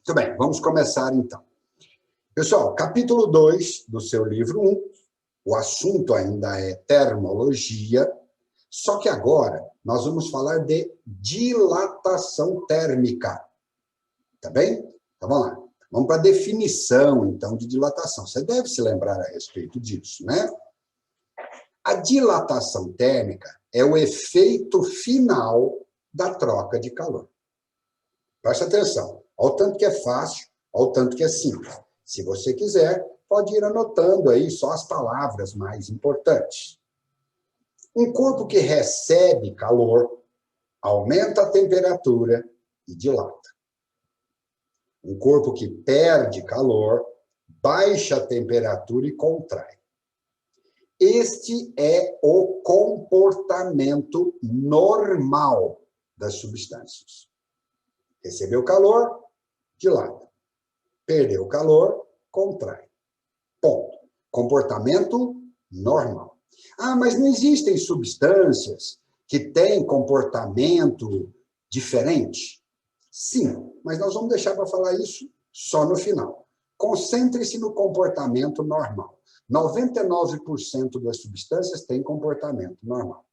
Muito bem, vamos começar então. Pessoal, capítulo 2 do seu livro 1, o assunto ainda é termologia, só que agora nós vamos falar de dilatação térmica. Tá bem? Então vamos lá. Vamos para a definição, então, de dilatação. Você deve se lembrar a respeito disso, né? A dilatação térmica é o efeito final da troca de calor. Preste atenção. Olha o tanto que é fácil, olha o tanto que é simples. Se você quiser, pode ir anotando aí só as palavras mais importantes. Um corpo que recebe calor aumenta a temperatura e dilata. Um corpo que perde calor baixa a temperatura e contrai. Este é o comportamento normal das substâncias. Recebeu calor, dilata. Perdeu calor, contrai. Ponto. Comportamento normal. Ah, mas não existem substâncias que têm comportamento diferente? Sim, mas nós vamos deixar para falar isso só no final. Concentre-se no comportamento normal. 99% das substâncias têm comportamento normal.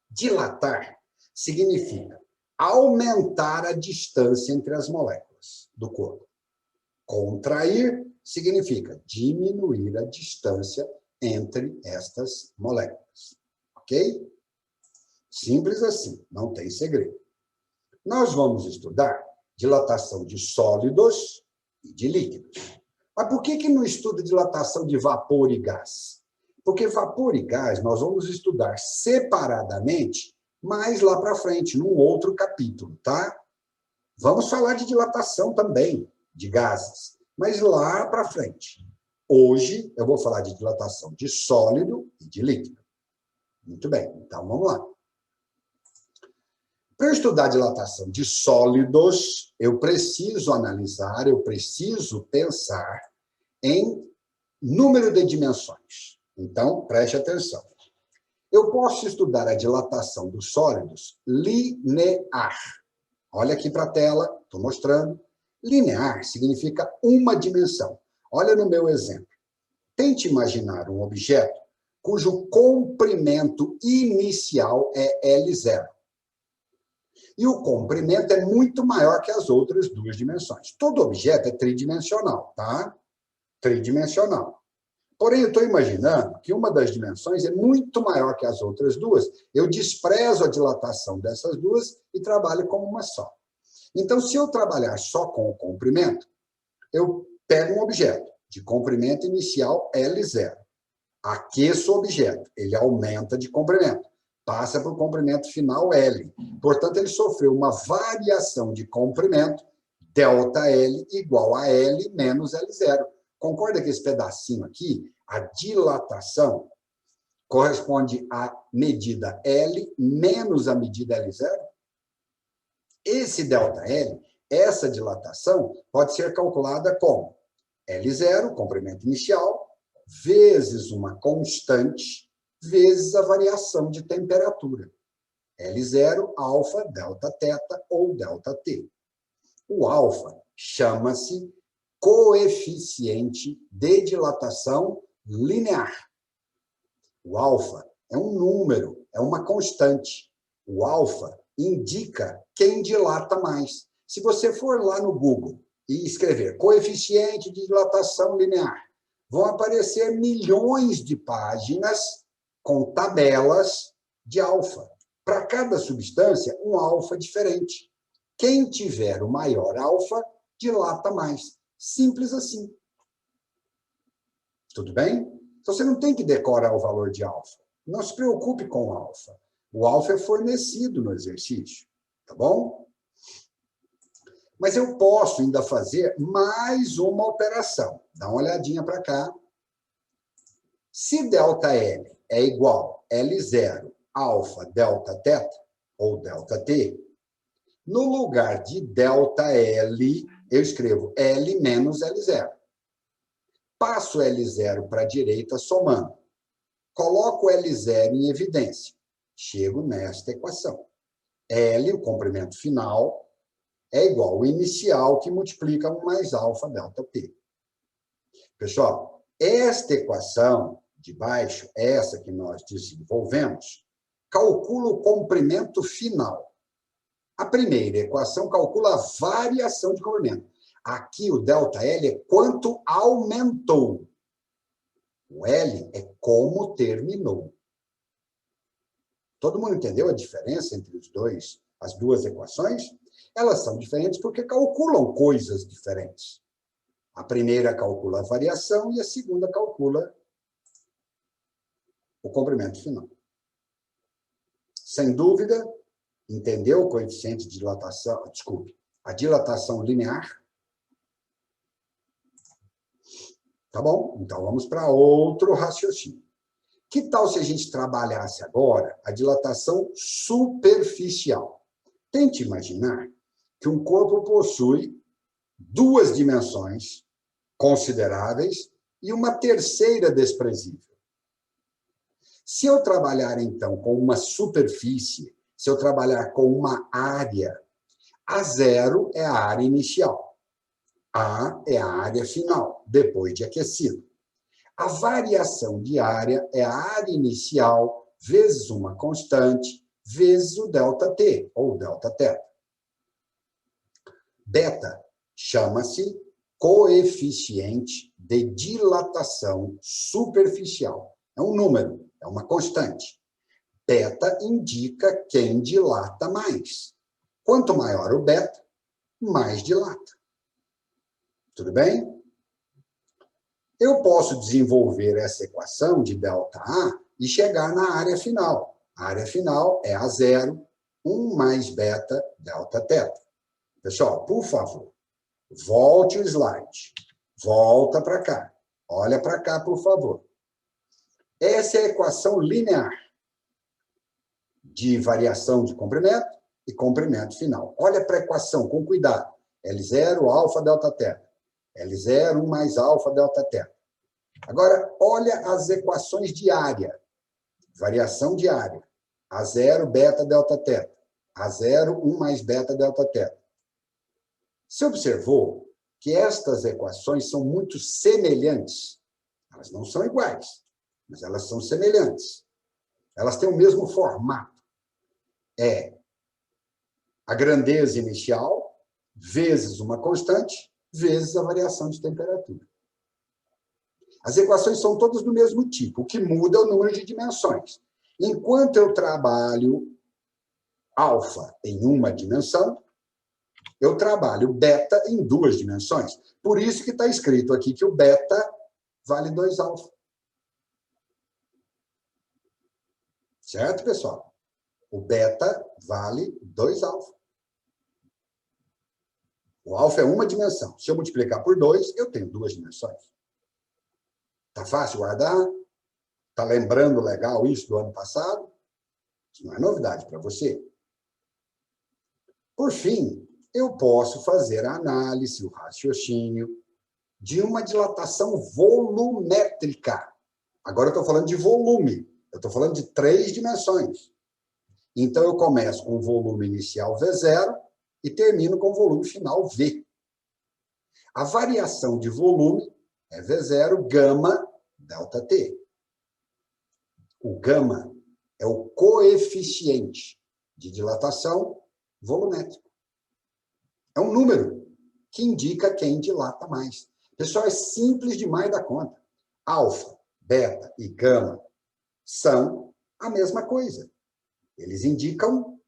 Dilatar significa aumentar a distância entre as moléculas do corpo. Contrair significa diminuir a distância entre estas moléculas. Ok? Simples assim, não tem segredo. Nós vamos estudar dilatação de sólidos e de líquidos. Mas por que não estuda dilatação de vapor e gás? Porque vapor e gás nós vamos estudar separadamente mais lá para frente, num outro capítulo, tá? Vamos falar de dilatação também, de gases, mas lá para frente. Hoje eu vou falar de dilatação de sólido e de líquido. Muito bem, então vamos lá. Para eu estudar dilatação de sólidos, eu preciso analisar, eu preciso pensar em número de dimensões. Então, preste atenção. Eu posso estudar a dilatação dos sólidos linear. Olha aqui para a tela, estou mostrando. Linear significa uma dimensão. Olha no meu exemplo. Tente imaginar um objeto cujo comprimento inicial é L0. E o comprimento é muito maior que as outras duas dimensões. Todo objeto é tridimensional, tá? Tridimensional. Porém, eu estou imaginando que uma das dimensões é muito maior que as outras duas. Eu desprezo a dilatação dessas duas e trabalho como uma só. Então, se eu trabalhar só com o comprimento, eu pego um objeto de comprimento inicial L0. Aqueço o objeto, ele aumenta de comprimento. Passa para o comprimento final L. Portanto, ele sofreu uma variação de comprimento, ΔL igual a L menos L0. Concorda que esse pedacinho aqui, a dilatação, corresponde à medida L menos a medida L0? Esse ΔL, essa dilatação, pode ser calculada como L0, comprimento inicial, vezes uma constante, vezes a variação de temperatura. L0, alfa, delta teta ou delta T. O alfa chama-se coeficiente de dilatação linear. O alfa é um número, é uma constante. O alfa indica quem dilata mais. Se você for lá no Google e escrever coeficiente de dilatação linear, vão aparecer milhões de páginas com tabelas de alfa. Para cada substância, um alfa diferente. Quem tiver o maior alfa, dilata mais. Simples assim. Tudo bem? Então, você não tem que decorar o valor de alfa. Não se preocupe com o alfa. O alfa é fornecido no exercício. Tá bom? Mas eu posso ainda fazer mais uma operação. Dá uma olhadinha para cá. Se ΔL é igual a L0, alfa, delta teta, ou delta T, no lugar de ΔL, eu escrevo L menos L0. Passo L0 para a direita somando. Coloco L0 em evidência. Chego nesta equação. L, o comprimento final, é igual ao inicial que multiplica 1 mais alfa delta t. Pessoal, esta equação de baixo, essa que nós desenvolvemos, calcula o comprimento final. A primeira equação calcula a variação de comprimento. Aqui o ΔL é quanto aumentou. O L é como terminou. Todo mundo entendeu a diferença entre as duas equações? Elas são diferentes porque calculam coisas diferentes. A primeira calcula a variação e a segunda calcula o comprimento final. Sem dúvida, entendeu o coeficiente de dilatação, desculpe, a dilatação linear? Tá bom? Então, vamos para outro raciocínio. Que tal se a gente trabalhasse agora a dilatação superficial? Tente imaginar que um corpo possui duas dimensões consideráveis e uma terceira desprezível. Se eu trabalhar, então, com uma superfície, se eu trabalhar com uma área, A0 é a área inicial. A é a área final, depois de aquecido. A variação de área é a área inicial vezes uma constante, vezes o ΔT, ou Δθ. Beta chama-se coeficiente de dilatação superficial. É um número, é uma constante. Beta indica quem dilata mais. Quanto maior o beta, mais dilata. Tudo bem? Eu posso desenvolver essa equação de ΔA e chegar na área final. A área final é A0, 1 mais beta Δθ. Pessoal, por favor, volte o slide. Volta para cá. Olha para cá, por favor. Essa é a equação linear de variação de comprimento e comprimento final. Olha para a equação, com cuidado. L0, alfa, Δθ. L0, 1 mais alfa, Δθ. Agora, olha as equações de área. Variação de área. A0, beta, Δθ. A0, 1 mais beta, Δθ. Você observou que estas equações são muito semelhantes. Elas não são iguais, mas elas são semelhantes. Elas têm o mesmo formato. É a grandeza inicial vezes uma constante vezes a variação de temperatura. As equações são todas do mesmo tipo. O que muda é o número de dimensões. Enquanto eu trabalho alfa em uma dimensão, eu trabalho beta em duas dimensões. Por isso que está escrito aqui que o beta vale 2 alfa. Certo, pessoal? O beta vale 2 alfa. O alfa é uma dimensão. Se eu multiplicar por 2, eu tenho duas dimensões. Tá fácil guardar? Tá lembrando legal isso do ano passado? Isso não é novidade para você. Por fim, eu posso fazer a análise, o raciocínio de uma dilatação volumétrica. Agora eu estou falando de volume. Eu estou falando de 3 dimensões. Então, eu começo com o volume inicial V0 e termino com o volume final V. A variação de volume é V0 gama ΔT. O gama é o coeficiente de dilatação volumétrico. É um número que indica quem dilata mais. Pessoal, é simples demais da conta. Alfa, beta e gama são a mesma coisa. Eles indicam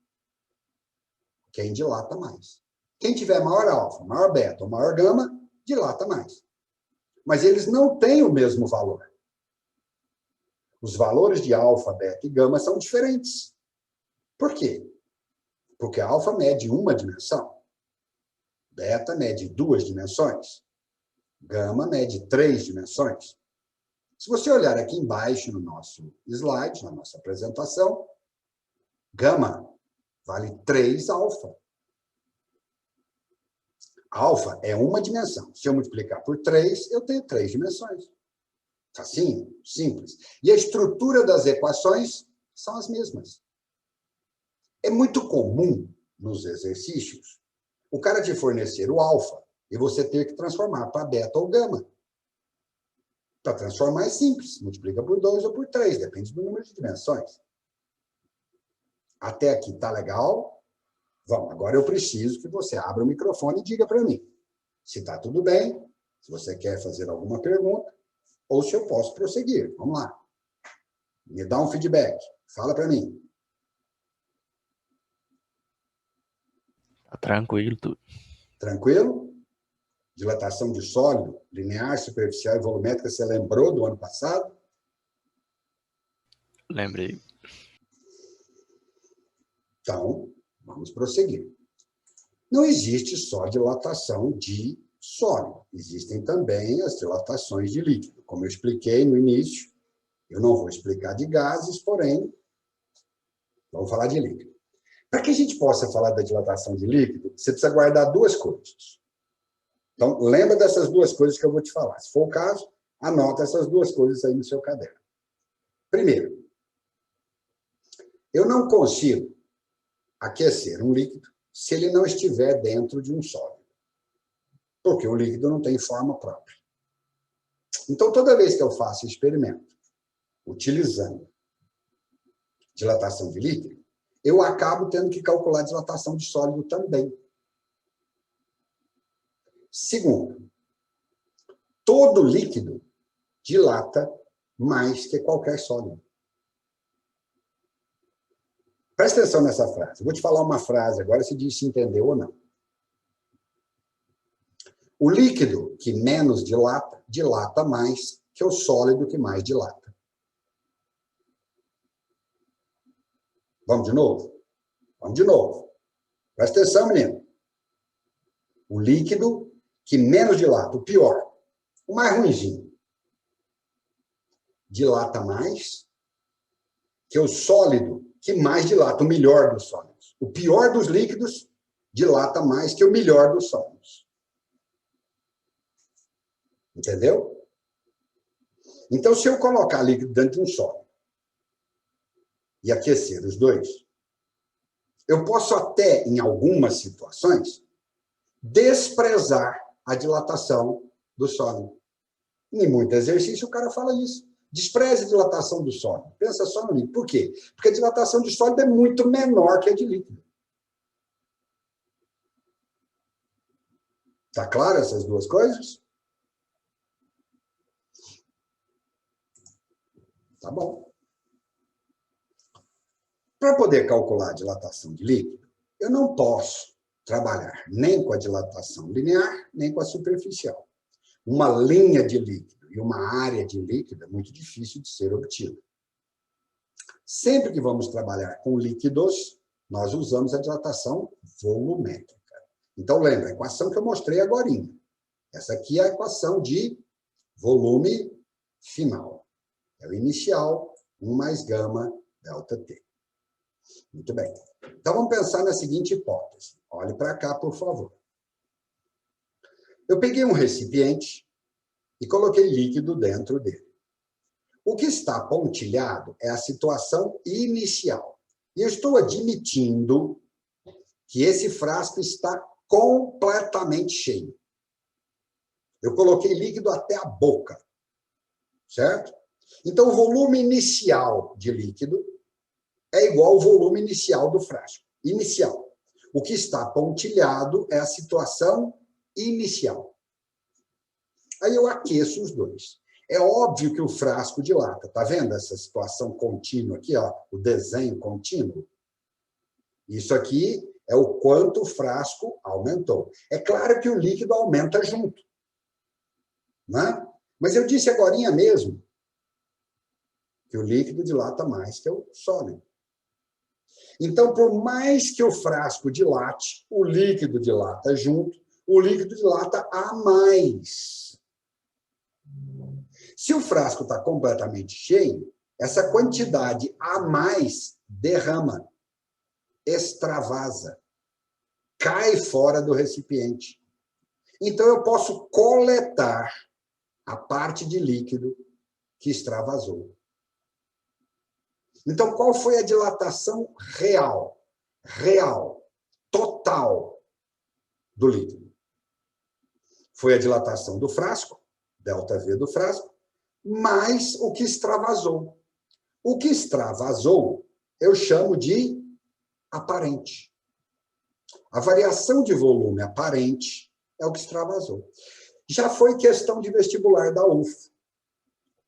quem dilata mais. Quem tiver maior alfa, maior beta ou maior gama, dilata mais. Mas eles não têm o mesmo valor. Os valores de alfa, beta e gama são diferentes. Por quê? Porque alfa mede uma dimensão, beta mede 2 dimensões, gama mede 3 dimensões. Se você olhar aqui embaixo no nosso slide, na nossa apresentação, gama vale 3 alfa. Alfa é uma dimensão. Se eu multiplicar por 3, eu tenho 3 dimensões. Facinho, simples. E a estrutura das equações são as mesmas. É muito comum nos exercícios o cara te fornecer o alfa e você ter que transformar para beta ou gama. Para transformar é simples, multiplica por 2 ou por 3, depende do número de dimensões. Até aqui tá legal? Vamos, agora eu preciso que você abra o microfone e diga para mim se está tudo bem, se você quer fazer alguma pergunta, ou se eu posso prosseguir. Vamos lá. Me dá um feedback. Fala para mim. Tá tranquilo tudo. Tranquilo? Dilatação de sólido, linear, superficial e volumétrica, você lembrou do ano passado? Lembrei. Então, vamos prosseguir. Não existe só dilatação de sólido. Existem também as dilatações de líquido. Como eu expliquei no início, eu não vou explicar de gases, porém, vamos falar de líquido. Para que a gente possa falar da dilatação de líquido, você precisa guardar duas coisas. Então, lembra dessas duas coisas que eu vou te falar. Se for o caso, anota essas duas coisas aí no seu caderno. Primeiro, eu não consigo aquecer um líquido se ele não estiver dentro de um sólido. Porque o líquido não tem forma própria. Então, toda vez que eu faço experimento utilizando dilatação de líquido, eu acabo tendo que calcular a dilatação de sólido também. Segundo, todo líquido dilata mais que qualquer sólido. Presta atenção nessa frase. Eu vou te falar uma frase agora, você diz se entendeu ou não. O líquido que menos dilata, dilata mais que o sólido que mais dilata. Vamos de novo? Vamos de novo. Presta atenção, menino. O líquido que menos dilata, o pior, o mais ruinzinho, dilata mais que o sólido que mais dilata, o melhor dos sólidos. O pior dos líquidos dilata mais que o melhor dos sólidos. Entendeu? Então, se eu colocar líquido dentro de um sólido e aquecer os dois, eu posso até, em algumas situações, desprezar a dilatação do sólido. Em muito exercício, o cara fala isso. Despreze a dilatação do sólido. Pensa só no líquido. Por quê? Porque a dilatação de sólido é muito menor que a de líquido. Está claro essas duas coisas? Tá bom. Para poder calcular a dilatação de líquido, eu não posso trabalhar nem com a dilatação linear, nem com a superficial. Uma linha de líquido e uma área de líquido é muito difícil de ser obtida. Sempre que vamos trabalhar com líquidos, nós usamos a dilatação volumétrica. Então, lembra, a equação que eu mostrei agora. Essa aqui é a equação de volume final. É o inicial, 1 mais gama delta T. Muito bem. Então, vamos pensar na seguinte hipótese. Olhe para cá, por favor. Eu peguei um recipiente e coloquei líquido dentro dele. O que está pontilhado é a situação inicial. E eu estou admitindo que esse frasco está completamente cheio. Eu coloquei líquido até a boca, certo? Então, o volume inicial de líquido é igual ao volume inicial do frasco. Inicial. O que está pontilhado é a situação inicial. Aí eu aqueço os dois. É óbvio que o frasco dilata. Está vendo essa situação contínua aqui, ó, o desenho contínuo? Isso aqui é o quanto o frasco aumentou. É claro que o líquido aumenta junto. Não é? Mas eu disse agorinha mesmo que o líquido dilata mais que o sólido. Então, por mais que o frasco dilate, o líquido dilata junto, o líquido dilata a mais. Se o frasco está completamente cheio, essa quantidade a mais derrama, extravasa, cai fora do recipiente. Então, eu posso coletar a parte de líquido que extravasou. Então, qual foi a dilatação real? Real, total, do líquido. Foi a dilatação do frasco, ΔV do frasco, mais o que extravasou. O que extravasou eu chamo de aparente. A variação de volume aparente é o que extravasou. Já foi questão de vestibular da UF.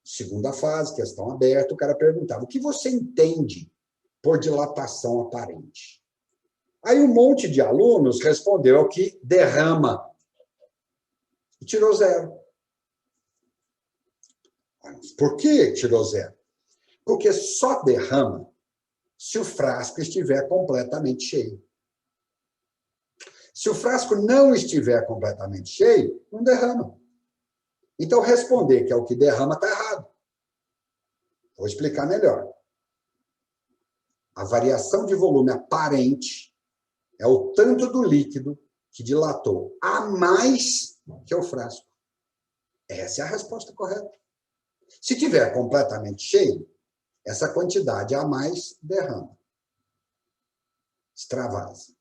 Segunda fase, questão aberta, o cara perguntava: o que você entende por dilatação aparente? Aí um monte de alunos respondeu que derrama. E tirou 0. Por que tirou 0? Porque só derrama se o frasco estiver completamente cheio. Se o frasco não estiver completamente cheio, não derrama. Então, responder que é o que derrama está errado. Vou explicar melhor. A variação de volume aparente é o tanto do líquido que dilatou a mais que o frasco. Essa é a resposta correta. Se estiver completamente cheio, essa quantidade a mais derrama. Extravasa.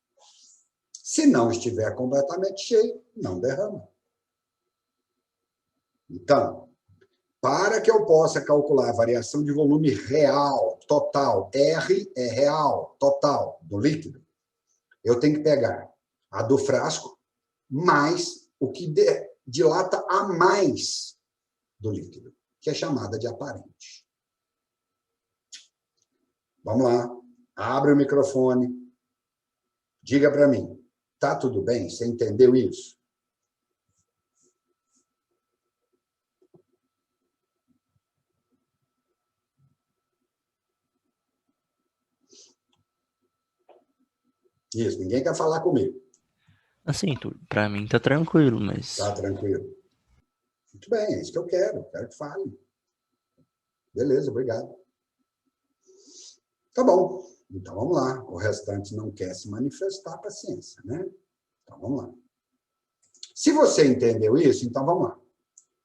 Se não estiver completamente cheio, não derrama. Então, para que eu possa calcular a variação de volume real, total, R é real, total, do líquido, eu tenho que pegar a do frasco mais o que dilata a mais do líquido, que é chamada de aparente. Vamos lá, abre o microfone, diga para mim, tá tudo bem? Você entendeu isso? Isso, ninguém quer falar comigo. Assim, Túlio, pra mim tá tranquilo, mas... Tá tranquilo. Muito bem, é isso que eu quero que fale. Beleza, obrigado. Tá bom, então vamos lá. O restante não quer se manifestar, paciência, né? Então vamos lá. Se você entendeu isso, então vamos lá.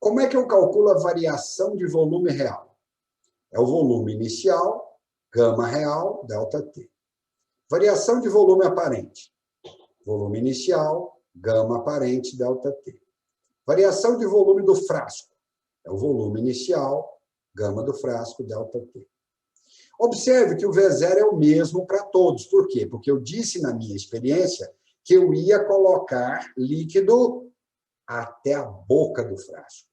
Como é que eu calculo a variação de volume real? É o volume inicial, gama real, ΔT. Variação de volume aparente. Volume inicial, gama aparente, ΔT. Variação de volume do frasco. É o volume inicial, gama do frasco, ΔT. Observe que o V0 é o mesmo para todos. Por quê? Porque eu disse na minha experiência que eu ia colocar líquido até a boca do frasco,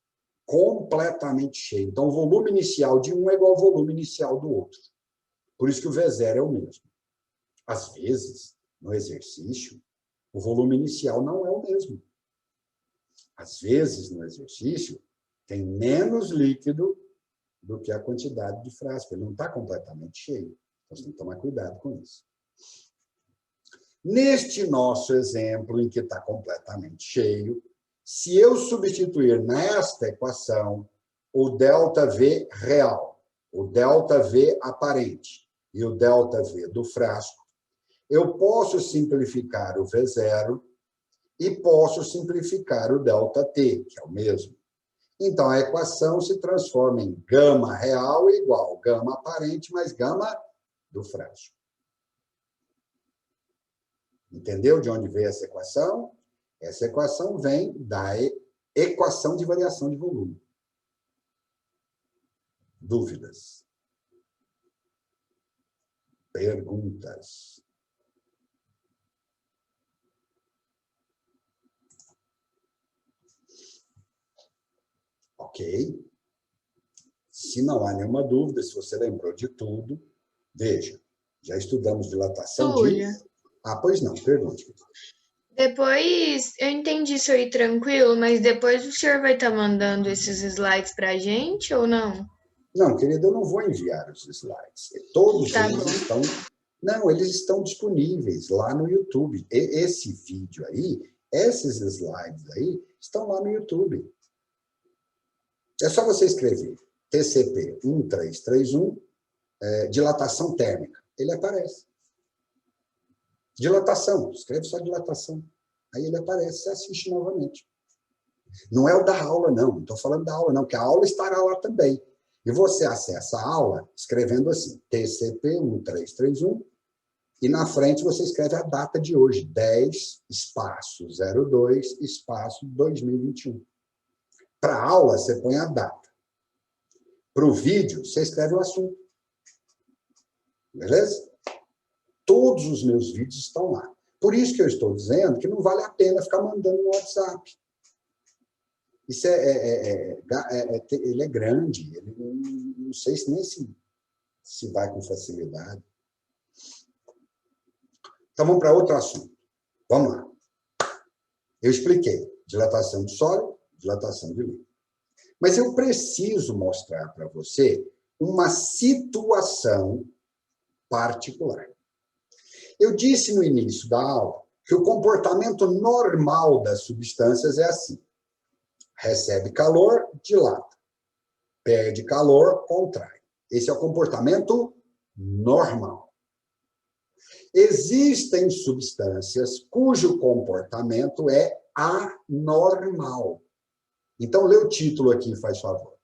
completamente cheio. Então, o volume inicial de um é igual ao volume inicial do outro. Por isso que o V0 é o mesmo. Às vezes, no exercício, o volume inicial não é o mesmo. Às vezes, no exercício, tem menos líquido do que a quantidade de frasco. Ele não está completamente cheio. Então, você tem que tomar cuidado com isso. Neste nosso exemplo, em que está completamente cheio, se eu substituir nesta equação o ΔV real, o ΔV aparente e o ΔV do frasco, eu posso simplificar o V0 e posso simplificar o ΔT, que é o mesmo. Então, a equação se transforma em gama real igual gama aparente mais gama do frasco. Entendeu de onde veio essa equação? Essa equação vem da equação de variação de volume. Dúvidas? Perguntas? Ok? Se não há nenhuma dúvida, se você lembrou de tudo, veja, já estudamos dilatação Túlio, de... Ah, pois não, pergunte. depois eu entendi isso aí tranquilo, mas depois o senhor vai estar mandando esses slides para a gente ou não? Não, querido, eu não vou enviar os slides. Todos Tá eles bom. estão... Não, eles estão disponíveis lá no YouTube. Esse vídeo aí, esses slides aí, estão lá no YouTube. É só você escrever TCP 1331, dilatação térmica. Ele aparece. Dilatação, escreve só dilatação. Aí ele aparece, você assiste novamente. Não é o da aula, não estou falando da aula, não, porque a aula estará lá também. E você acessa a aula escrevendo assim, TCP 1331, E na frente você escreve a data de hoje, 10, espaço 02, espaço 2021. Para a aula, você põe a data. Para o vídeo, você escreve o assunto. Beleza? Todos os meus vídeos estão lá. Por isso que eu estou dizendo que não vale a pena ficar mandando no WhatsApp. Isso ele é grande, ele não sei nem se vai com facilidade. Então, vamos para outro assunto. Vamos lá. Eu expliquei dilatação de sólido, dilatação de líquido. Mas eu preciso mostrar para você uma situação particular. Eu disse no início da aula que o comportamento normal das substâncias é assim. Recebe calor, dilata. Perde calor, contrai. Esse é o comportamento normal. Existem substâncias cujo comportamento é anormal. Então, lê o título aqui, faz favor.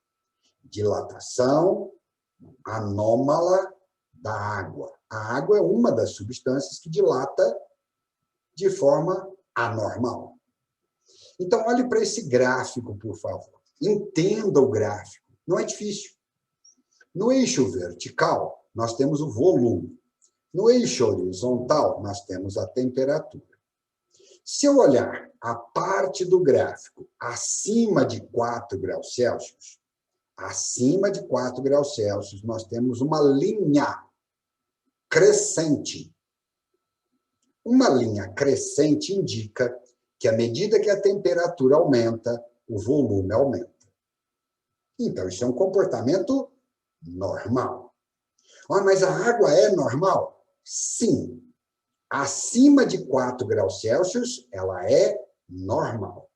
Dilatação anômala da água. A água é uma das substâncias que dilata de forma anormal. Então, olhe para esse gráfico, por favor. Entenda o gráfico. Não é difícil. No eixo vertical, nós temos o volume. No eixo horizontal, nós temos a temperatura. Se eu olhar a parte do gráfico acima de 4 graus Celsius, nós temos uma linha crescente. Uma linha crescente indica que, à medida que a temperatura aumenta, o volume aumenta. Então, isso é um comportamento normal. Mas a água é normal? Sim. Acima de 4 graus Celsius, ela é normal.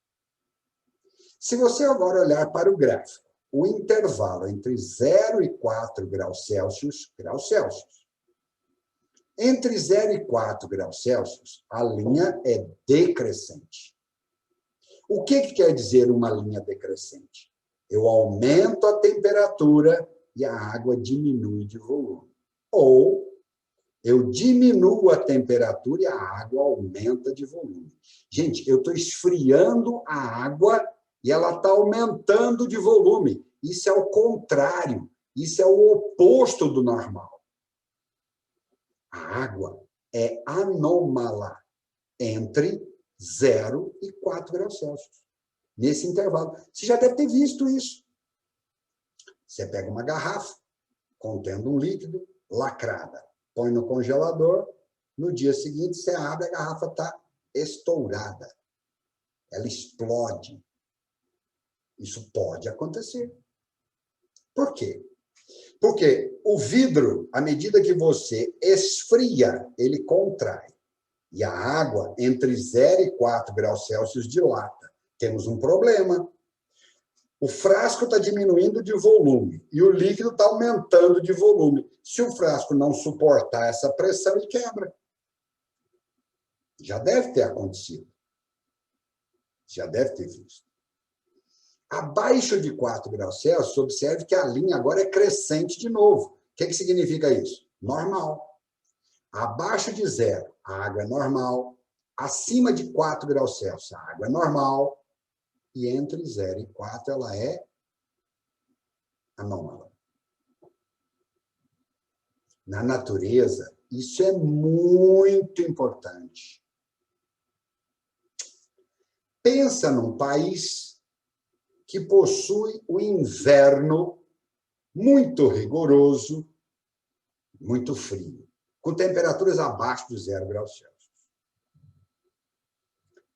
Se você agora olhar para o gráfico, o intervalo entre 0 e 4 graus Celsius, entre 0 e 4 graus Celsius, a linha é decrescente. O que quer dizer uma linha decrescente? Eu aumento a temperatura e a água diminui de volume. Ou eu diminuo a temperatura e a água aumenta de volume. Gente, eu estou esfriando a água e ela está aumentando de volume. Isso é o contrário. Isso é o oposto do normal. A água é anômala entre 0 e 4 graus Celsius. Nesse intervalo. Você já deve ter visto isso. Você pega uma garrafa contendo um líquido lacrada, põe no congelador, no dia seguinte você abre, a garrafa está estourada. Ela explode. Isso pode acontecer. Por quê? Porque o vidro, à medida que você esfria, ele contrai. E a água, entre 0 e 4 graus Celsius, dilata. Temos um problema. O frasco está diminuindo de volume e o líquido está aumentando de volume. Se o frasco não suportar essa pressão, ele quebra. Já deve ter acontecido. Já deve ter visto. Abaixo de 4 graus Celsius, observe que a linha agora é crescente de novo. O que significa isso? Normal. Abaixo de 0, a água é normal. Acima de 4 graus Celsius, a água é normal. E entre 0 e 4, ela é anômala. Na natureza, isso é muito importante. Pensa num país que possui o inverno muito rigoroso, muito frio, com temperaturas abaixo de 0 graus Celsius.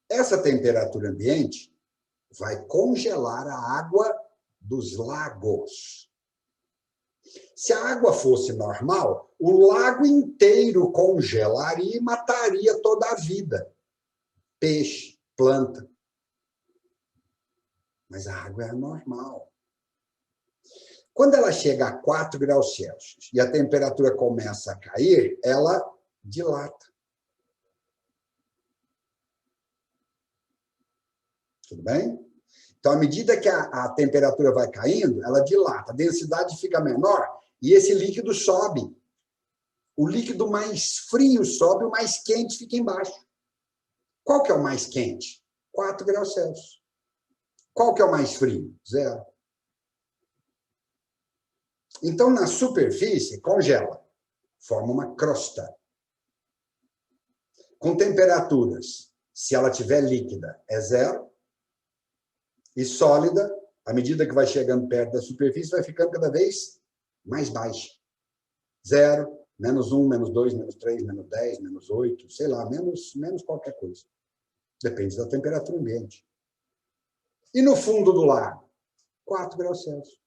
Essa temperatura ambiente vai congelar a água dos lagos. Se a água fosse normal, o lago inteiro congelaria e mataria toda a vida. Peixe, planta. Mas a água é anormal. Quando ela chega a 4 graus Celsius e a temperatura começa a cair, ela dilata. Tudo bem? Então, à medida que a temperatura vai caindo, ela dilata, a densidade fica menor e esse líquido sobe. O líquido mais frio sobe, o mais quente fica embaixo. Qual que é o mais quente? 4 graus Celsius. Qual que é o mais frio? 0. Então, na superfície, congela. Forma uma crosta. Com temperaturas, se ela tiver líquida, é 0. E sólida, à medida que vai chegando perto da superfície, vai ficando cada vez mais baixa. 0, -1, -2, -3, -10, -8, sei lá, menos qualquer coisa. Depende da temperatura ambiente. E no fundo do lago? 4 graus Celsius.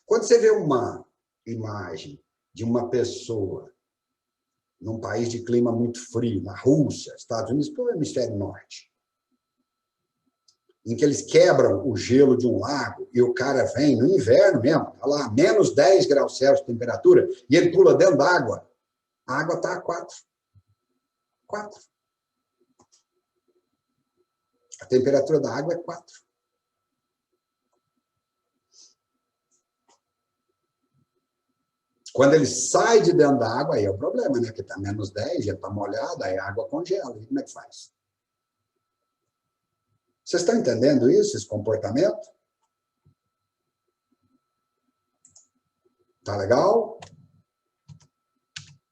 Quando você vê uma imagem de uma pessoa num país de clima muito frio, na Rússia, Estados Unidos, pelo hemisfério norte, em que eles quebram o gelo de um lago e o cara vem no inverno mesmo, tá lá, -10 graus Celsius de temperatura, e ele pula dentro d'água, a água está a 4. 4. A temperatura da água é 4. Quando ele sai de dentro da água, aí é o problema, né? Porque está -10, já está molhado, aí a água congela. E como é que faz? Vocês estão entendendo isso, esse comportamento? Tá legal?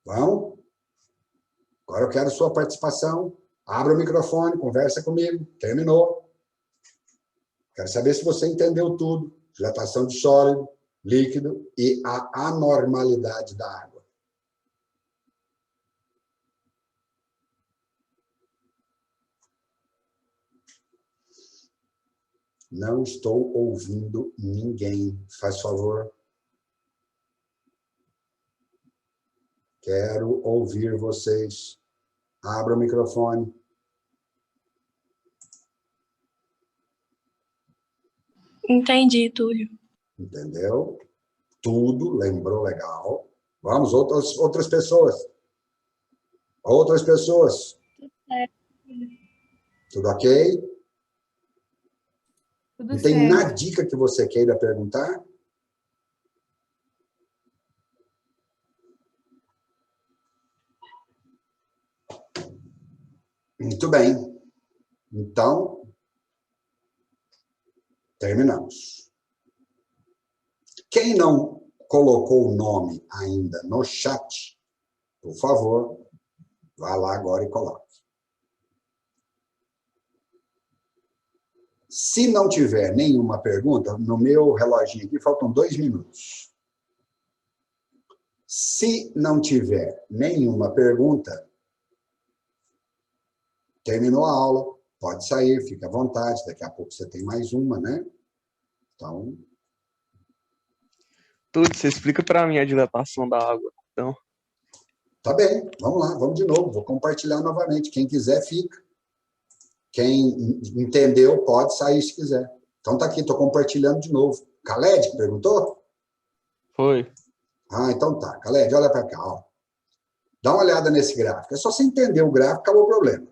Vamos? Agora eu quero sua participação. Abra o microfone, conversa comigo. Terminou. Quero saber se você entendeu tudo. Dilatação de sólido, líquido e a anormalidade da água. Não estou ouvindo ninguém. Faz favor. Quero ouvir vocês. Abra o microfone. Entendi, Túlio. Entendeu? Tudo, lembrou legal. Vamos, outras pessoas. Outras pessoas. Tudo ok? Tudo Não tem certo. nada dica que você queira perguntar? Muito bem. Então, terminamos. Quem não colocou o nome ainda no chat, por favor, vá lá agora e coloque. Se não tiver nenhuma pergunta, no meu reloginho aqui faltam 2 minutos. Se não tiver nenhuma pergunta, terminou a aula, pode sair, fica à vontade, daqui a pouco você tem mais uma, né? Então... Tudo, você explica para mim a dilatação da água, então. Tá bem, vamos lá, vamos de novo, vou compartilhar novamente. Quem quiser, fica. Quem entendeu, pode sair se quiser. Então tá aqui, estou compartilhando de novo. Khaled, perguntou? Foi. Ah, então tá. Khaled, olha para cá, ó. Dá uma olhada nesse gráfico. É só você entender o gráfico, acabou o problema.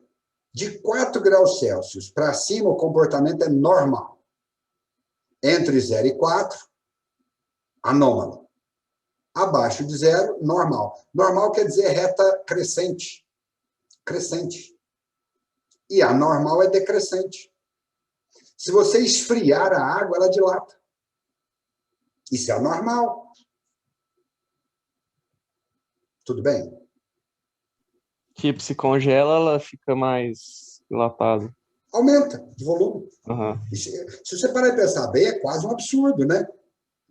De 4 graus Celsius para cima, o comportamento é normal. Entre 0 e 4, anômalo. Abaixo de 0, normal. Normal quer dizer reta crescente. Crescente. E anormal é decrescente. Se você esfriar a água, ela dilata. Isso é anormal. Tudo bem? Tipo, se congela, ela fica mais dilatada. Aumenta de volume. Aham. Se você parar de pensar bem, é quase um absurdo, né?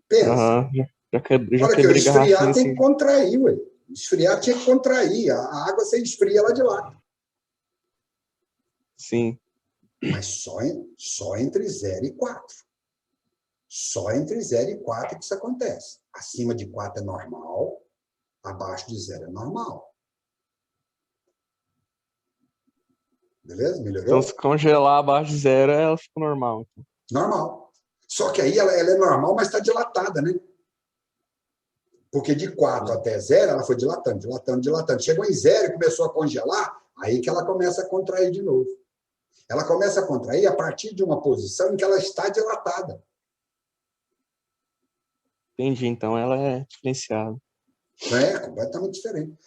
Pensa. Aham. Já Olha que quebrei esfriar garrafinha tem assim. que contrair, ué. Esfriar tinha que contrair. A água, você esfria, ela dilata. Sim. Mas só entre 0 e 4. Só entre 0 e 4 que isso acontece. Acima de 4 é normal, abaixo de 0 é normal. Beleza? Melhorou? Então, se congelar abaixo de 0, ela fica normal. Normal. Só que aí ela é normal, mas está dilatada, né? Porque de 4 até 0, ela foi dilatando, dilatando, dilatando. Chegou em 0 e começou a congelar, aí que ela começa a contrair de novo. Ela começa a contrair a partir de uma posição em que ela está dilatada. Entendi, então ela é diferenciada. É completamente diferente.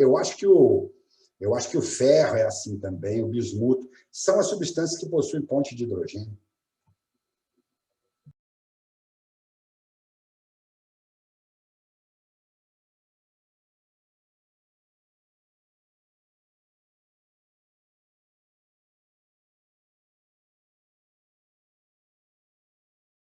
Eu acho que o ferro é assim também, o bismuto, são as substâncias que possuem ponte de hidrogênio.